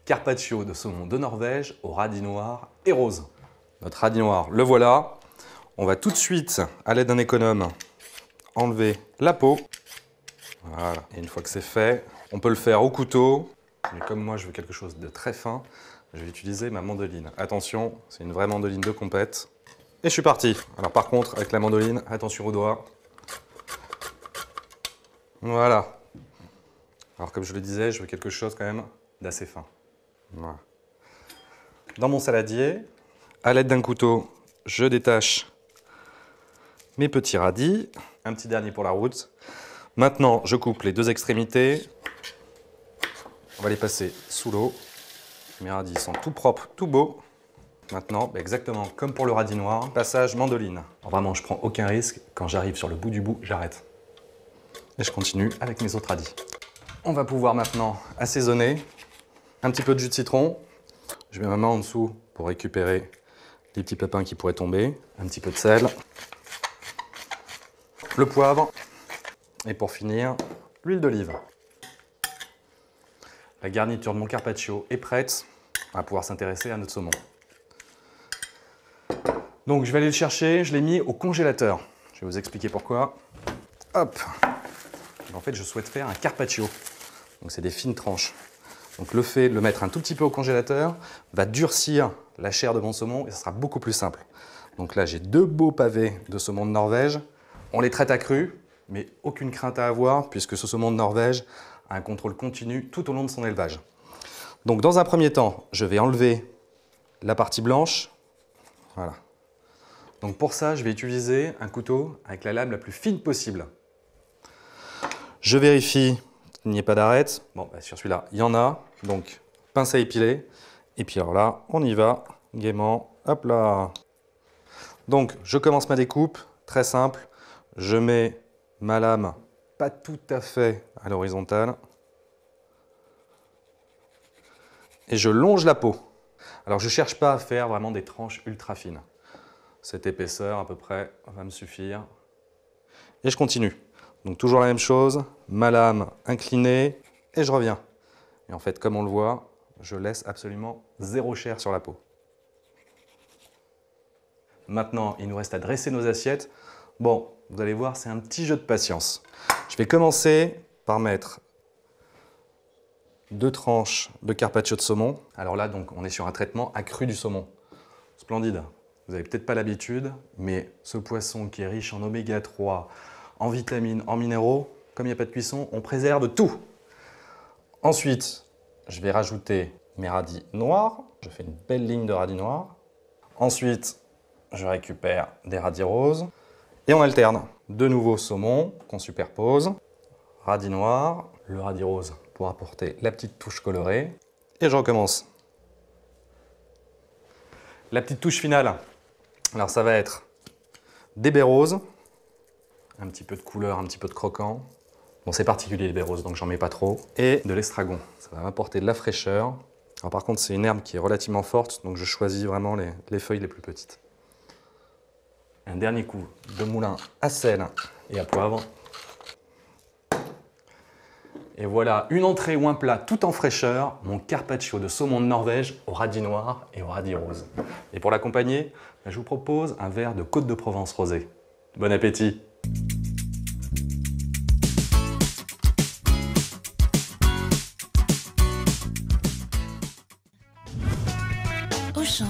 Carpaccio de saumon de Norvège au radis noir et rose. Notre radis noir, le voilà. On va tout de suite, à l'aide d'un économe, enlever la peau. Voilà, et une fois que c'est fait, on peut le faire au couteau. Mais comme moi, je veux quelque chose de très fin, je vais utiliser ma mandoline. Attention, c'est une vraie mandoline de compète. Et je suis parti. Alors par contre, avec la mandoline, attention aux doigts. Voilà. Alors comme je le disais, je veux quelque chose quand même d'assez fin. Voilà. Dans mon saladier, à l'aide d'un couteau, je détache mes petits radis. Un petit dernier pour la route. Maintenant, je coupe les deux extrémités. On va les passer sous l'eau. Mes radis sont tout propres, tout beaux. Maintenant, exactement comme pour le radis noir, passage mandoline. Alors vraiment, je prends aucun risque. Quand j'arrive sur le bout du bout, j'arrête. Et je continue avec mes autres radis. On va pouvoir maintenant assaisonner. Un petit peu de jus de citron. Je mets ma main en dessous pour récupérer les petits pépins qui pourraient tomber. Un petit peu de sel. Le poivre. Et pour finir, l'huile d'olive. La garniture de mon carpaccio est prête. On va pouvoir s'intéresser à notre saumon. Donc je vais aller le chercher, je l'ai mis au congélateur. Je vais vous expliquer pourquoi. Hop. En fait, je souhaite faire un carpaccio. Donc c'est des fines tranches. Donc le fait de le mettre un tout petit peu au congélateur va durcir la chair de mon saumon et ça sera beaucoup plus simple. Donc là, j'ai deux beaux pavés de saumon de Norvège. On les traite à cru, mais aucune crainte à avoir puisque ce saumon de Norvège a un contrôle continu tout au long de son élevage. Donc dans un premier temps, je vais enlever la partie blanche. Voilà. Donc pour ça, je vais utiliser un couteau avec la lame la plus fine possible. Je vérifie qu'il n'y ait pas d'arête. Bon, sur celui-là, il y en a. Donc, pince à épiler. Et puis alors là, on y va gaiement. Hop là. Donc, je commence ma découpe. Très simple. Je mets ma lame pas tout à fait à l'horizontale. Et je longe la peau. Alors, je ne cherche pas à faire vraiment des tranches ultra fines. Cette épaisseur, à peu près, va me suffire. Et je continue. Donc toujours la même chose, ma lame inclinée et je reviens. Et en fait, comme on le voit, je laisse absolument zéro chair sur la peau. Maintenant, il nous reste à dresser nos assiettes. Bon, vous allez voir, c'est un petit jeu de patience. Je vais commencer par mettre 2 tranches de carpaccio de saumon. Alors là, donc, on est sur un traitement accru du saumon. Splendide. Vous n'avez peut-être pas l'habitude, mais ce poisson qui est riche en oméga 3, en vitamines, en minéraux, comme il n'y a pas de cuisson, on préserve tout. Ensuite, je vais rajouter mes radis noirs. Je fais une belle ligne de radis noirs. Ensuite, je récupère des radis roses. Et on alterne. De nouveau saumon qu'on superpose. Radis noir, le radis rose pour apporter la petite touche colorée. Et je recommence. La petite touche finale, alors ça va être des baies roses. Un petit peu de couleur, un petit peu de croquant. Bon, c'est particulier les baies roses, donc j'en mets pas trop. Et de l'estragon, ça va m'apporter de la fraîcheur. Alors par contre, c'est une herbe qui est relativement forte, donc je choisis vraiment les feuilles les plus petites. Un dernier coup de moulin à sel et à poivre. Et voilà, une entrée ou un plat tout en fraîcheur, mon carpaccio de saumon de Norvège au radis noir et au radis rose. Et pour l'accompagner, je vous propose un verre de Côte de Provence rosé. Bon appétit! Auchan.